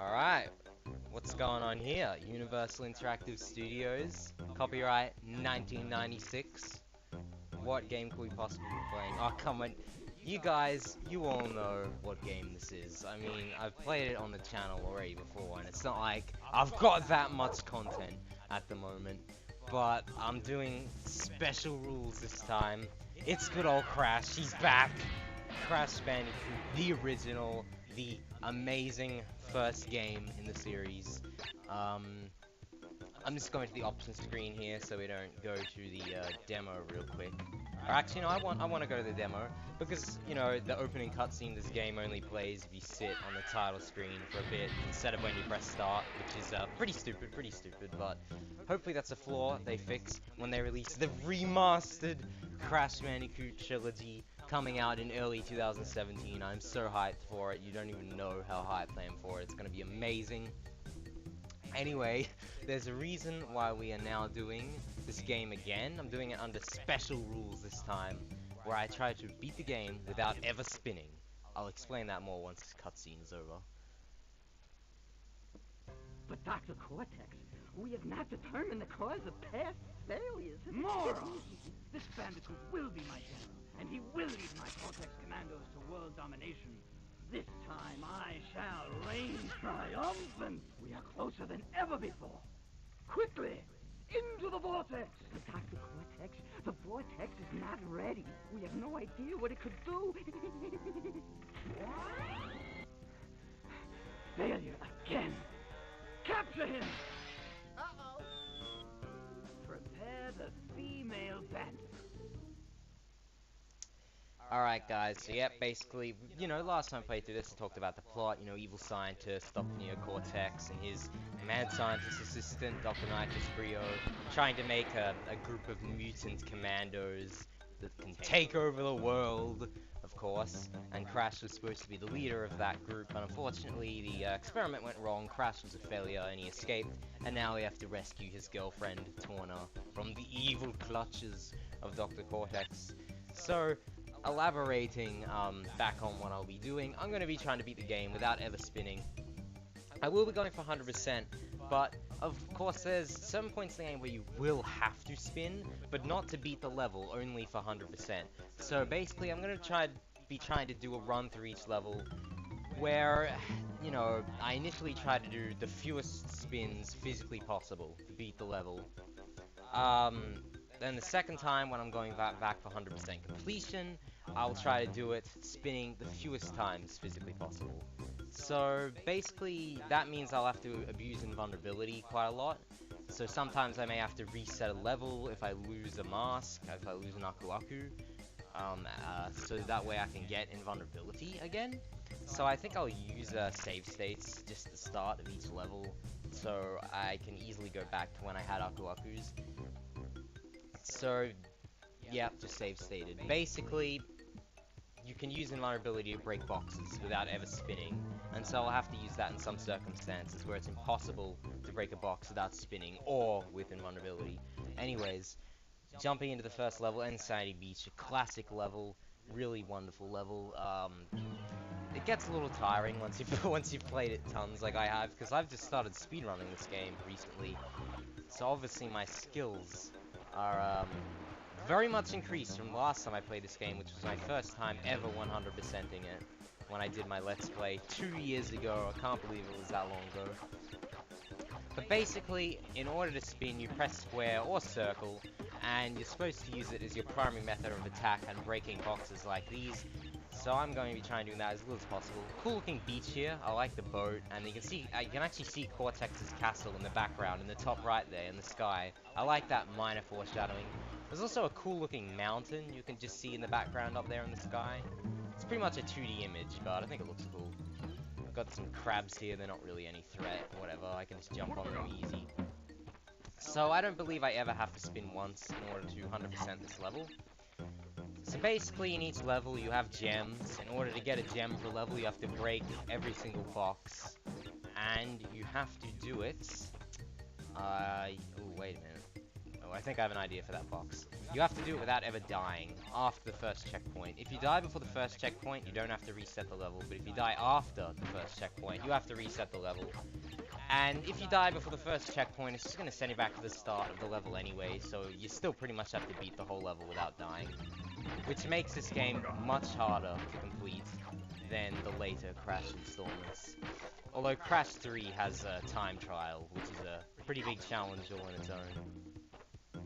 Alright, what's going on here? Universal Interactive Studios, copyright 1996. What game could we possibly be playing? Oh, come on. You guys, you all know what game this is. I mean, I've played it on the channel already before, and it's not like I've got that much content at the moment. But I'm doing special rules this time. It's good old Crash, he's back! Crash Bandicoot, the original, the amazing first game in the series. I'm just going to the options screen here so we don't go to the demo real quick. Or actually, no, I want to go to the demo because, you know, the opening cutscene of this game only plays if you sit on the title screen for a bit instead of when you press start, which is pretty stupid, but hopefully that's a flaw they fix when they release the remastered Crash Bandicoot trilogy coming out in early 2017. I'm so hyped for it. You don't even know how hyped I am for it. It's going to be amazing. Anyway, there's a reason why we are now doing this game again. I'm doing it under special rules this time, where I try to beat the game without ever spinning. I'll explain that more once this cutscene is over. But Dr. Cortex, we have not determined the cause of past failures. Moron! This Bandicoot will be my general, and he will lead my Cortex commandos to world domination. This time I shall reign triumphant. We are closer than ever before. Quickly, into the vortex! But Dr. Cortex, the vortex is not ready. We have no idea what it could do. Failure again. Capture him! Uh-oh. Prepare the female bandit. Alright guys, so yeah, basically, you know, last time I played through this, I talked about the plot, you know, evil scientist, Dr. Neocortex, and his mad scientist assistant, Dr. Nitrous Brio, trying to make a group of mutant commandos that can take over the world, of course, and Crash was supposed to be the leader of that group, but unfortunately the experiment went wrong, Crash was a failure, and he escaped, and now we have to rescue his girlfriend, Torna, from the evil clutches of Dr. Cortex. So, elaborating back on what I'll be doing, I'm going to be trying to beat the game without ever spinning. I will be going for 100%, but of course there's some points in the game where you will have to spin, but not to beat the level, only for 100%. So basically I'm going to be trying to do a run through each level where, you know, I initially try to do the fewest spins physically possible to beat the level. Then the second time, when I'm going back for 100% completion, I'll try to do it spinning the fewest times physically possible. So basically, that means I'll have to abuse invulnerability quite a lot. So sometimes I may have to reset a level if I lose a mask, if I lose an Aku Aku, so that way I can get invulnerability again. So I think I'll use save states just at the start of each level, so I can easily go back to when I had Aku Akus. So, yeah, just save stated. Basically, you can use invulnerability to break boxes without ever spinning, and so I'll have to use that in some circumstances where it's impossible to break a box without spinning or with invulnerability. Anyways, jumping into the first level, Insanity Beach, a classic level, really wonderful level. It gets a little tiring once you've played it tons like I have, because I've just started speedrunning this game recently, so obviously my skills are very much increased from the last time I played this game, which was my first time ever 100%ing it, when I did my Let's Play 2 years ago. I can't believe it was that long ago. But basically, in order to spin, you press square or circle, and you're supposed to use it as your primary method of attack and breaking boxes like these. So I'm going to be trying to do that as little as possible. Cool looking beach here. I like the boat, and you can actually see Cortex's castle in the background, in the top right there, in the sky. I like that minor foreshadowing. There's also a cool looking mountain you can just see in the background up there in the sky. It's pretty much a 2D image, but I think it looks cool. I've got some crabs here, they're not really any threat, whatever, I can just jump on them easy. So I don't believe I ever have to spin once in order to 100% this level. So basically, in each level, you have gems. In order to get a gem per level, you have to break every single box. And you have to do it... oh, wait a minute. Oh, I think I have an idea for that box. You have to do it without ever dying after the first checkpoint. If you die before the first checkpoint, you don't have to reset the level. But if you die after the first checkpoint, you have to reset the level. And if you die before the first checkpoint, it's just going to send you back to the start of the level anyway, so you still pretty much have to beat the whole level without dying. Which makes this game much harder to complete than the later Crash installments. Although Crash 3 has a time trial, which is a pretty big challenge all on its own.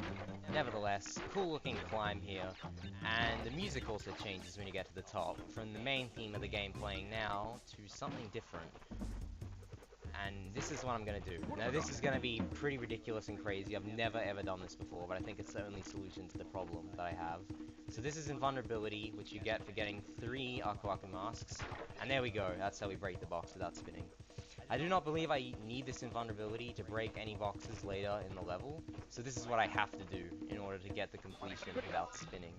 Nevertheless, cool looking climb here, and the music also changes when you get to the top, from the main theme of the game playing now to something different. And this is what I'm going to do. Now this is going to be pretty ridiculous and crazy. I've never ever done this before, but I think it's the only solution to the problem that I have. So this is invulnerability, which you get for getting 3 Aku Aku masks. And there we go, that's how we break the box without spinning. I do not believe I need this invulnerability to break any boxes later in the level. So this is what I have to do in order to get the completion without spinning.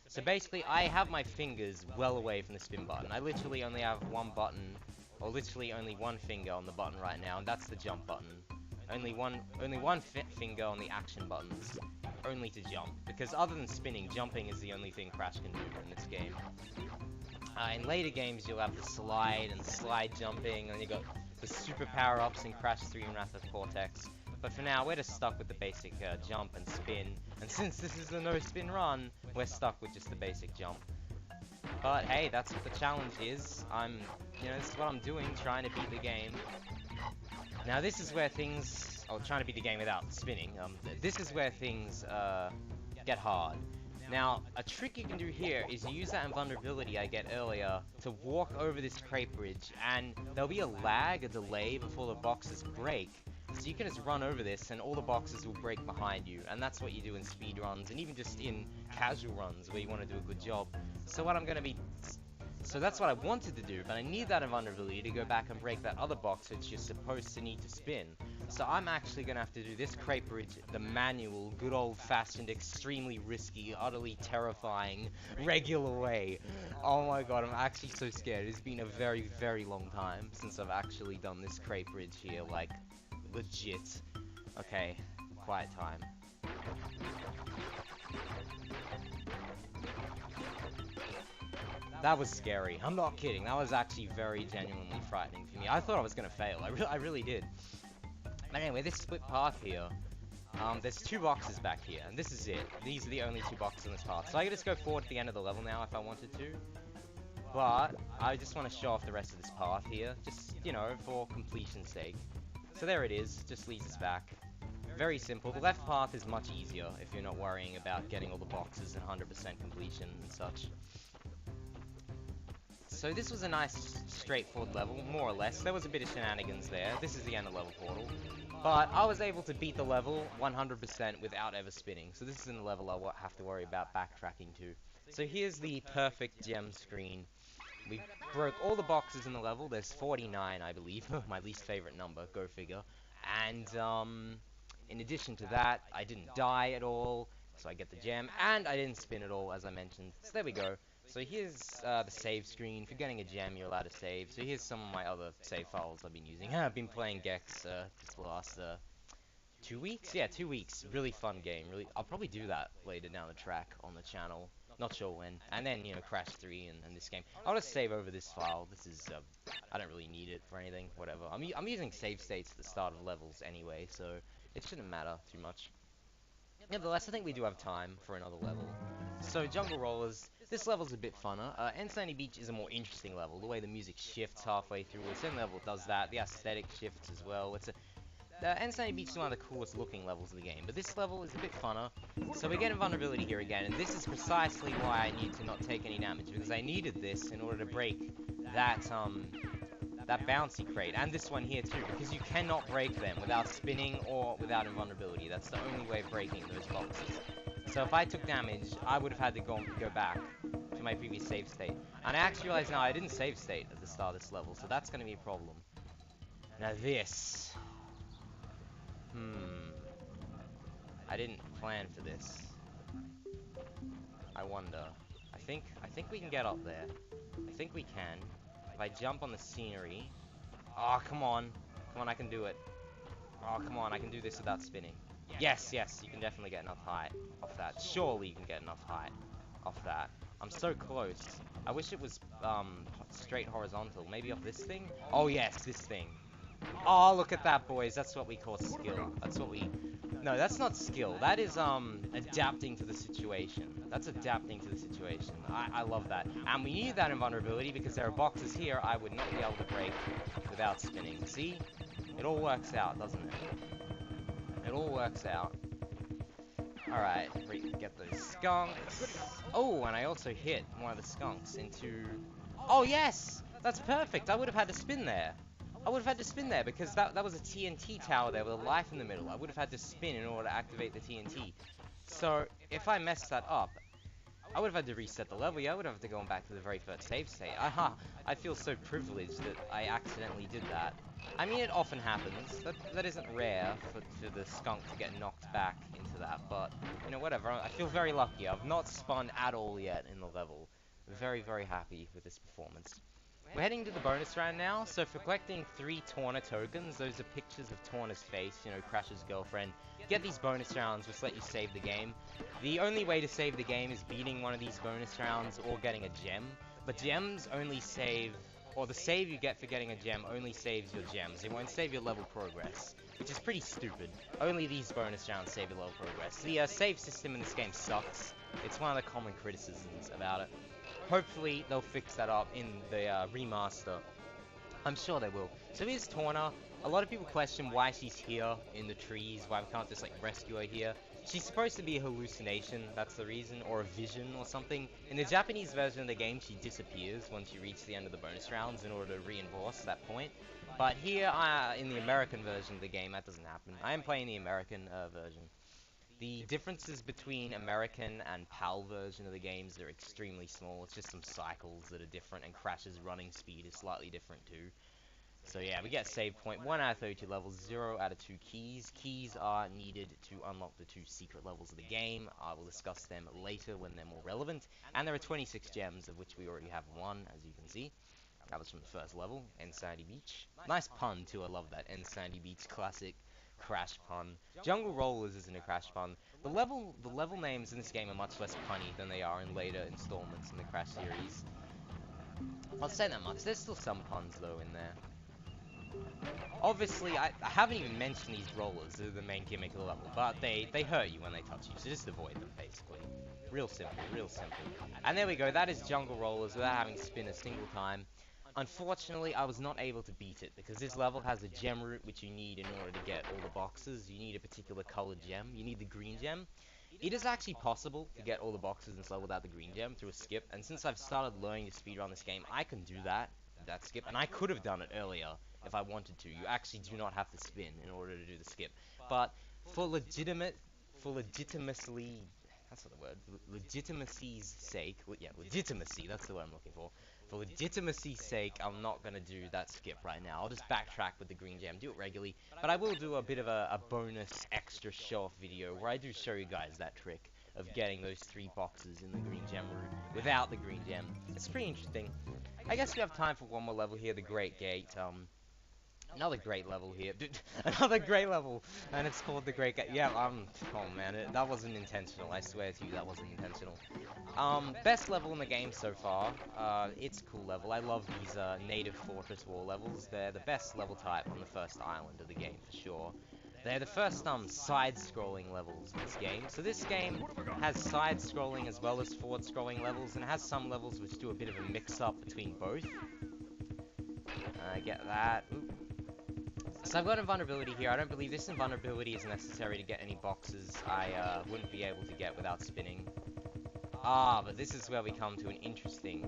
So basically, I have my fingers well away from the spin button. I literally only have one button, or literally only one finger on the button right now, and that's the jump button. Only one finger on the action buttons, only to jump. Because other than spinning, jumping is the only thing Crash can do in this game. In later games, you'll have the slide and slide jumping, and you got the super power-ups in Crash 3 and Wrath of Cortex. But for now, we're just stuck with the basic jump and spin. And since this is a no-spin run, we're stuck with just the basic jump. But hey, that's what the challenge is. This is what I'm doing, trying to beat the game. Now this is where things, trying to beat the game without spinning. This is where things get hard. Now, a trick you can do here is you use that invulnerability I get earlier to walk over this crepe bridge, and there'll be a lag, a delay before the boxes break. So you can just run over this and all the boxes will break behind you, and that's what you do in speed runs and even just in casual runs where you want to do a good job. So that's what I wanted to do, but I need that invulnerability to go back and break that other box which you're supposed to need to spin. So I'm actually going to have to do this crepe bridge the manual, good old-fashioned, extremely risky, utterly terrifying, regular way. Oh my god, I'm actually so scared. It's been a very, very long time since I've actually done this crepe bridge here, like, legit. Okay, quiet time. That was scary. I'm not kidding. That was actually very genuinely frightening for me. I thought I was going to fail. I really did. But anyway, this split path here, there's 2 boxes back here, and this is it. These are the only 2 boxes on this path. So I can just go forward to the end of the level now if I wanted to. But I just want to show off the rest of this path here, just, for completion's sake. So there it is, just leads us back. Very simple. The left path is much easier if you're not worrying about getting all the boxes and 100% completion and such. So this was a nice, straightforward level, more or less. There was a bit of shenanigans there. This is the end of level portal. But I was able to beat the level 100% without ever spinning. So this isn't a level I have to worry about backtracking to. So here's the perfect gem screen. We broke all the boxes in the level. There's 49, I believe. My least favorite number, go figure. And in addition to that, I didn't die at all. So I get the gem. And I didn't spin at all, as I mentioned. So there we go. So here's the save screen. For getting a gem, you're allowed to save. So here's some of my other save files I've been using. I've been playing Gex this last 2 weeks? Yeah, 2 weeks. Really fun game. I'll probably do that later down the track on the channel. Not sure when. And then, Crash 3 and this game. I'll just save over this file. This is, I don't really need it for anything. Whatever. I'm using save states at the start of levels anyway, so it shouldn't matter too much. Nevertheless, I think we do have time for another level. So, Jungle Rollers, this level's a bit funner. Insanity Beach is a more interesting level. The way the music shifts halfway through, the same level does that. The aesthetic shifts as well. Insanity Beach is one of the coolest looking levels of the game, but this level is a bit funner. So we get invulnerability here again, and this is precisely why I need to not take any damage, because I needed this in order to break that bouncy crate, and this one here too, because you cannot break them without spinning or without invulnerability. That's the only way of breaking those boxes. So if I took damage, I would have had to go back to my previous save state. And I actually realize now I didn't save state at the start of this level, so that's going to be a problem. Now this... I didn't plan for this. I wonder. I think we can get up there. I think we can. If I jump on the scenery... Oh, come on. Come on, I can do it. Oh, come on, I can do this without spinning. Yes, yes, you can definitely get enough height off that. Surely you can get enough height off that. I'm so close. I wish it was straight horizontal. Maybe off this thing? Oh yes, this thing. Oh, look at that, boys. That's what we call skill. That's what we... No, that's not skill. That is, adapting to the situation. That's adapting to the situation. I love that. And we need that in vulnerability because there are boxes here I would not be able to break without spinning. See? It all works out, doesn't it? It all works out. Alright, get those skunks. Oh, and I also hit one of the skunks into... Oh, yes! That's perfect. I would have had to spin there. I would have had to spin there because that was a TNT tower there with a life in the middle. I would have had to spin in order to activate the TNT. So, if I messed that up, I would have had to reset the level. Yeah, I would have had to go back to the very first save state. Aha! I feel so privileged that I accidentally did that. I mean, it often happens. That isn't rare for the skunk to get knocked back into that, but, you know, whatever. I feel very lucky. I've not spun at all yet in the level. Very, very happy with this performance. We're heading to the bonus round now, so for collecting 3 Torna tokens, those are pictures of Torna's face, you know, Crash's girlfriend. Get these bonus rounds, which let you save the game. The only way to save the game is beating one of these bonus rounds or getting a gem, but gems only save, or the save you get for getting a gem only saves your gems. It won't save your level progress, which is pretty stupid. Only these bonus rounds save your level progress. The save system in this game sucks. It's one of the common criticisms about it. Hopefully they'll fix that up in the remaster. I'm sure they will. So here's Torna. A lot of people question why she's here in the trees, why we can't just like rescue her here. She's supposed to be a hallucination, that's the reason, or a vision or something. In the Japanese version of the game, she disappears once you reach the end of the bonus rounds in order to reinforce that point. But here, in the American version of the game, that doesn't happen. I am playing the American version. The differences between American and PAL version of the games are extremely small. It's just some cycles that are different, and Crash's running speed is slightly different too. So yeah, we get save point 1 out of 32 levels, 0 out of 2 keys. Keys are needed to unlock the 2 secret levels of the game. I will discuss them later when they're more relevant. And there are 26 gems, of which we already have 1, as you can see. That was from the first level, Sandy Beach. Nice pun too, I love that, Sandy Beach classic Crash pun. Jungle Rollers isn't a Crash pun. The level names in this game are much less punny than they are in later installments in the Crash series. I'll say that much. There's still some puns though in there. Obviously, I haven't even mentioned these rollers. They're the main gimmick of the level, but they hurt you when they touch you, so just avoid them, basically. Real simple, real simple. And there we go, that is Jungle Rollers without having to spin a single time. Unfortunately, I was not able to beat it, because this level has a gem route which you need in order to get all the boxes. You need a particular colored gem. You need the green gem. It is actually possible to get all the boxes in this level without the green gem through a skip, and since I've started learning to speedrun this game, I can do that skip, and I could have done it earlier if I wanted to. You actually do not have to spin in order to do the skip. But for legitimacy, that's not the word, legitimacy's sake, yeah, legitimacy, that's the word I'm looking for. For legitimacy's sake, I'm not going to do that skip right now. I'll just backtrack with the green gem, do it regularly, but I will do a bit of a bonus extra show-off video where I do show you guys that trick of getting those 3 boxes in the green gem route without the green gem. It's pretty interesting. I guess we have time for one more level here, the Great Gate. Another great level here. Another great level, and it's called the Great Gate. Yeah, oh man, that wasn't intentional. I swear to you, that wasn't intentional. Best level in the game so far. It's a cool level. I love these native fortress wall levels. They're the best level type on the first island of the game for sure. They're the first side-scrolling levels in this game. So this game has side-scrolling as well as forward-scrolling levels, and has some levels which do a bit of a mix-up between both. I get that. Ooh. So I've got invulnerability here. I don't believe this invulnerability is necessary to get any boxes I wouldn't be able to get without spinning. But this is where we come to an interesting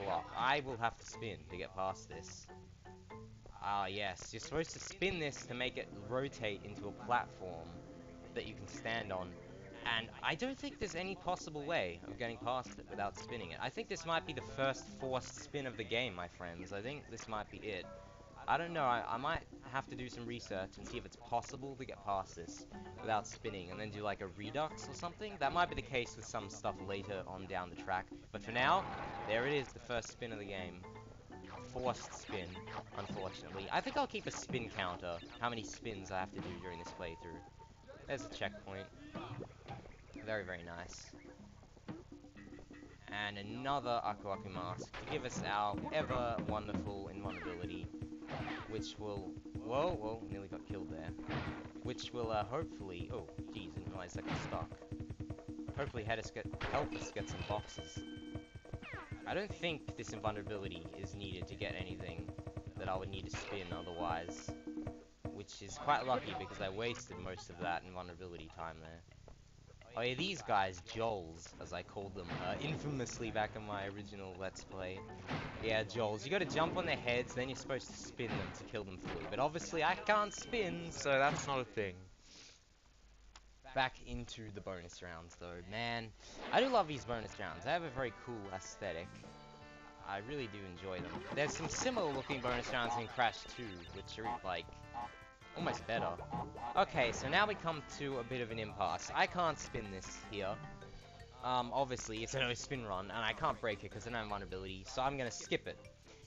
block. I will have to spin to get past this. Yes, you're supposed to spin this to make it rotate into a platform that you can stand on. And I don't think there's any possible way of getting past it without spinning it. I think this might be the first forced spin of the game, my friends. I think this might be it. I don't know, I might have to do some research and see if it's possible to get past this without spinning, and then do like a redux or something. That might be the case with some stuff later on down the track. But for now, there it is, the first spin of the game. Forced spin, unfortunately. I think I'll keep a spin counter, how many spins I have to do during this playthrough. There's a checkpoint. Very, very nice. And another Aku Aku mask to give us our ever wonderful invulnerability, which will... Whoa, whoa, nearly got killed there. Which will hopefully... Oh, geez, didn't realize I got stuck. Hopefully help us get some boxes. I don't think this invulnerability is needed to get anything that I would need to spin otherwise. Which is quite lucky because I wasted most of that invulnerability time there. Oh yeah, these guys, Joels, as I called them, infamously back in my original Let's Play. Yeah, Joels. You gotta jump on their heads, then you're supposed to spin them to kill them through. But obviously I can't spin, so that's not a thing. Back into the bonus rounds though, man. I do love these bonus rounds. They have a very cool aesthetic. I really do enjoy them. There's some similar looking bonus rounds in Crash 2, which are like almost better. Okay, so now we come to a bit of an impasse. I can't spin this here. Obviously, it's a no spin run, and I can't break it because I don't have vulnerability, so I'm gonna skip it.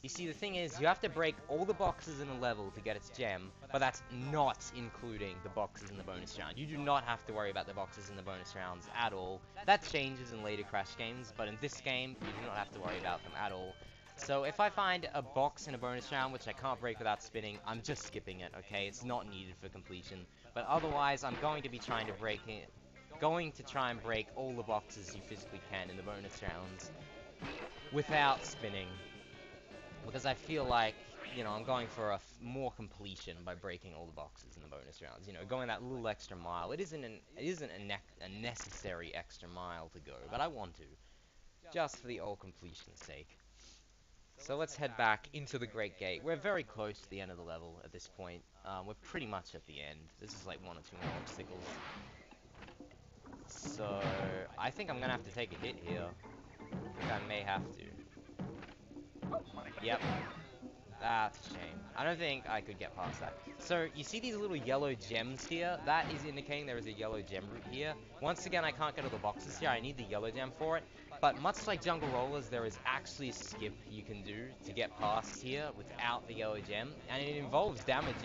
You see, the thing is, you have to break all the boxes in a level to get its gem, but that's not including the boxes in the bonus round. You do not have to worry about the boxes in the bonus rounds at all. That changes in later Crash games, but in this game, you do not have to worry about them at all. So if I find a box in a bonus round which I can't break without spinning, I'm just skipping it, okay? It's not needed for completion. But otherwise, I'm going to be trying to break it. Going to try and break all the boxes you physically can in the bonus rounds without spinning. Because I feel like, you know, I'm going for a more completion by breaking all the boxes in the bonus rounds. You know, going that little extra mile. It isn't a necessary extra mile to go, but I want to. Just for the old completion's sake. So let's head back into the Great Gate. We're very close to the end of the level at this point. We're pretty much at the end. This is like one or two more obstacles. So I think I'm gonna have to take a hit here. I think I may have to. Yep. That's a shame. I don't think I could get past that. So, you see these little yellow gems here? That is indicating there is a yellow gem route here. Once again, I can't get all the boxes here. I need the yellow gem for it. But much like Jungle Rollers, there is actually a skip you can do to get past here without the yellow gem. And it involves damage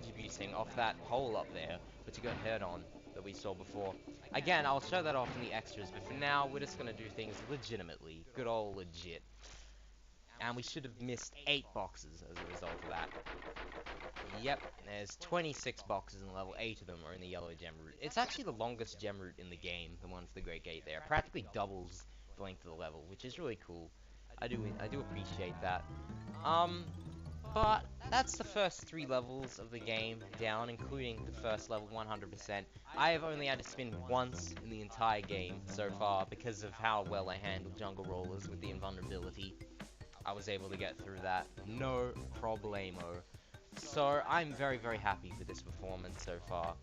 abusing off that hole up there, which you got hurt on, that we saw before. Again, I'll show that off in the extras, but for now, we're just going to do things legitimately. Good old legit. And we should have missed 8 boxes as a result of that. Yep, there's 26 boxes in the level, 8 of them are in the yellow gem route. It's actually the longest gem route in the game, the one for the Great Gate there. It practically doubles the length of the level, which is really cool. I do appreciate that. But that's the first 3 levels of the game down, including the first level 100%. I have only had to spin once in the entire game so far because of how well I handled Jungle Rollers with the invulnerability. I was able to get through that, no problemo. So I'm very, very happy with this performance so far.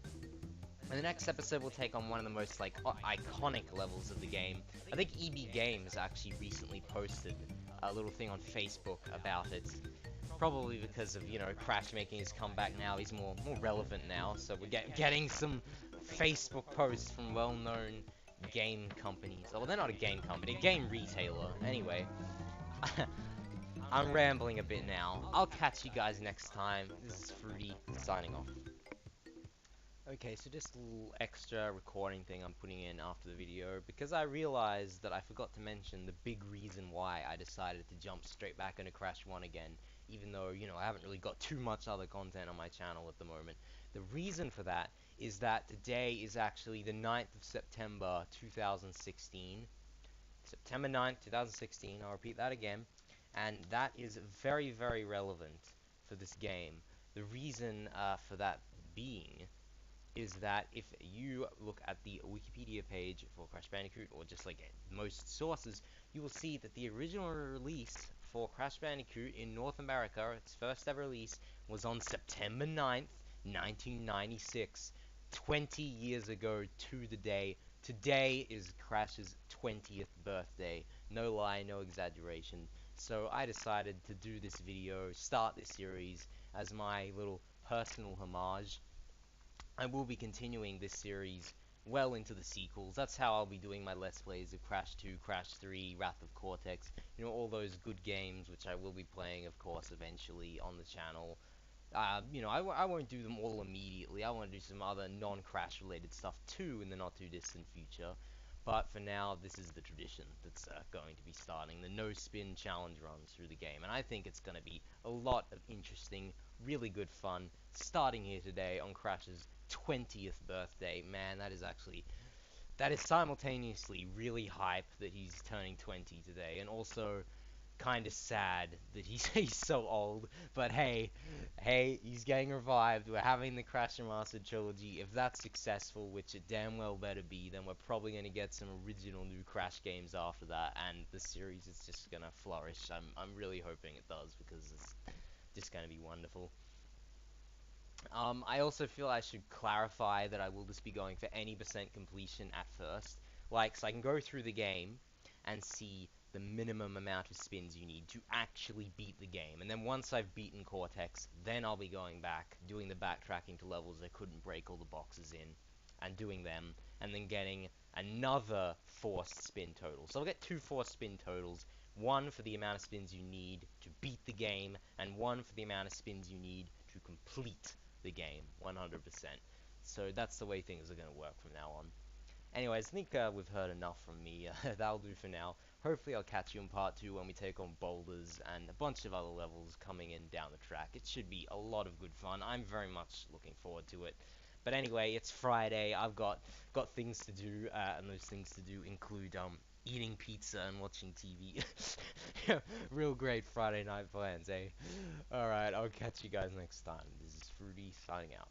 In the next episode, we'll take on one of the most like iconic levels of the game. I think EB Games actually recently posted a little thing on Facebook about it. Probably because of, you know, Crash making his comeback now. He's more relevant now, so we're getting some Facebook posts from well-known game companies. Oh, well, they're not a game company, a game retailer. Anyway. I'm rambling a bit now. I'll catch you guys next time. This is Fruity, signing off. Okay, so just a little extra recording thing I'm putting in after the video, because I realized that I forgot to mention the big reason why I decided to jump straight back into Crash 1 again, even though, you know, I haven't really got too much other content on my channel at the moment. The reason for that is that today is actually the 9th of September 2016. September 9th, 2016, I'll repeat that again. And that is very, very relevant for this game. The reason for that being is that if you look at the Wikipedia page for Crash Bandicoot, or just like most sources, you will see that the original release for Crash Bandicoot in North America, its first ever release, was on September 9th, 1996. 20 years ago to the day. Today is Crash's 20th birthday. No lie, no exaggeration. So I decided to do this video, start this series, as my little personal homage. I will be continuing this series well into the sequels. That's how I'll be doing my Let's Plays of Crash 2, Crash 3, Wrath of Cortex. You know, all those good games which I will be playing, of course, eventually on the channel. I won't do them all immediately. I want to do some other non-crash related stuff too in the not too distant future. But for now, this is the tradition that's going to be starting the no spin challenge runs through the game, and I think it's going to be a lot of interesting, really good fun starting here today on Crash's 20th birthday. Man, that is simultaneously really hype that he's turning 20 today, and also kind of sad that he's he's so old. But hey, he's getting revived. We're having the Crash Remastered trilogy. If that's successful, which it damn well better be, then we're probably gonna get some original new Crash games after that, and the series is just gonna flourish. I'm really hoping it does because it's just gonna be wonderful. I also feel I should clarify that I will just be going for any percent completion at first. Like, so I can go through the game and see the minimum amount of spins you need to actually beat the game. And then once I've beaten Cortex, then I'll be going back, doing the backtracking to levels I couldn't break all the boxes in, and doing them, and then getting another forced spin total. So I'll get two forced spin totals, one for the amount of spins you need to beat the game, and one for the amount of spins you need to complete the game 100%. So that's the way things are going to work from now on. Anyways, I think we've heard enough from me. That'll do for now. Hopefully I'll catch you in part 2 when we take on boulders and a bunch of other levels coming in down the track. It should be a lot of good fun. I'm very much looking forward to it. But anyway, it's Friday. I've got things to do, and those things to do include eating pizza and watching TV. Real great Friday night plans, eh? Alright, I'll catch you guys next time. This is Fruity signing out.